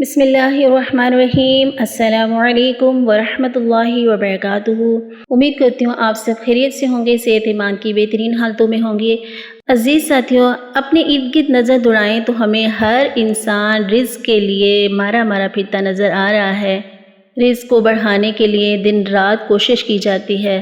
بسم اللہ الرحمن الرحیم۔ السلام علیکم ورحمۃ اللہ وبرکاتہ۔ امید کرتی ہوں آپ سب خیریت سے ہوں گے، صحت ایمان کی بہترین حالتوں میں ہوں گے۔ عزیز ساتھیوں، اپنے ارد گرد نظر دوڑائیں تو ہمیں ہر انسان رزق کے لیے مارا پھرتا نظر آ رہا ہے۔ رزق کو بڑھانے کے لیے دن رات کوشش کی جاتی ہے۔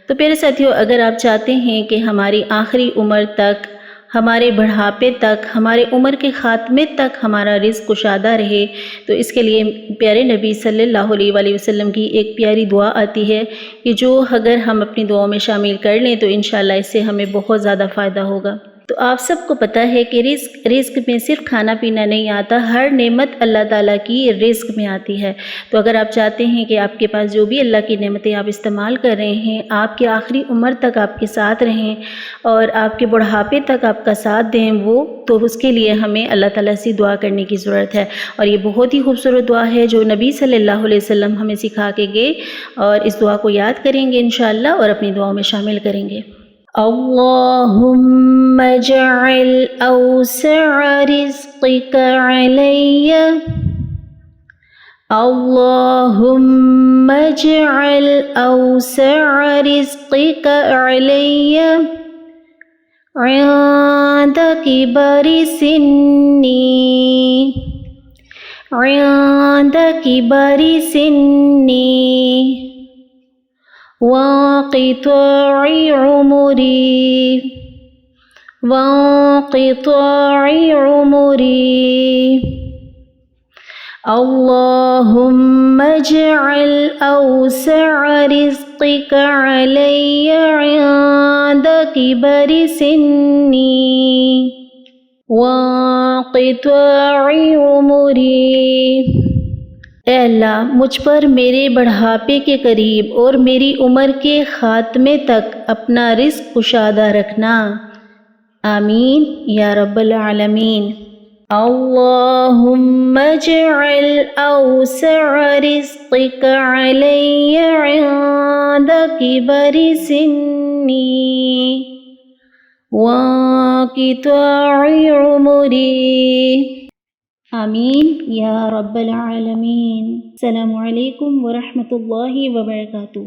تو پیارے ساتھیوں، اگر آپ چاہتے ہیں کہ ہماری آخری عمر تک، ہمارے بڑھاپے تک، ہمارے عمر کے خاتمے تک ہمارا رزق کشادہ رہے، تو اس کے لیے پیارے نبی صلی اللہ علیہ وآلہ وسلم کی ایک پیاری دعا آتی ہے کہ جو اگر ہم اپنی دعاؤں میں شامل کر لیں تو انشاءاللہ اس سے ہمیں بہت زیادہ فائدہ ہوگا۔ تو آپ سب کو پتہ ہے کہ رزق میں صرف کھانا پینا نہیں آتا، ہر نعمت اللہ تعالیٰ کی رزق میں آتی ہے۔ تو اگر آپ چاہتے ہیں کہ آپ کے پاس جو بھی اللہ کی نعمتیں آپ استعمال کر رہے ہیں آپ کے آخری عمر تک آپ کے ساتھ رہیں اور آپ کے بڑھاپے تک آپ کا ساتھ دیں وہ، تو اس کے لیے ہمیں اللہ تعالیٰ سے دعا کرنے کی ضرورت ہے۔ اور یہ بہت ہی خوبصورت دعا ہے جو نبی صلی اللہ علیہ وسلم ہمیں سکھا کے گئے، اور اس دعا کو یاد کریں گے انشاءاللہ اور اپنی دعاؤں میں شامل کریں گے۔ اللہم اجعل اوسع رزقک علی، اللہم اجعل اوسع رزقک علی عند کبر سنی، عند کبر سنی وانقطاع عمری، وانقطاع عمری، اللہم اجعل اوسع رزقک علی عند کبر سنی وانقطاع عمری۔ اے اللہ، مجھ پر میرے بڑھاپے کے قریب اور میری عمر کے خاتمے تک اپنا رزق کشادہ رکھنا، آمین یا رب العالمین۔ اللہم اجعل اوسع رزقک علی عند کبر سنی وانقطاع عمری، آمین یا رب العالمین۔ السلام علیکم ورحمۃ اللہ وبرکاتہ۔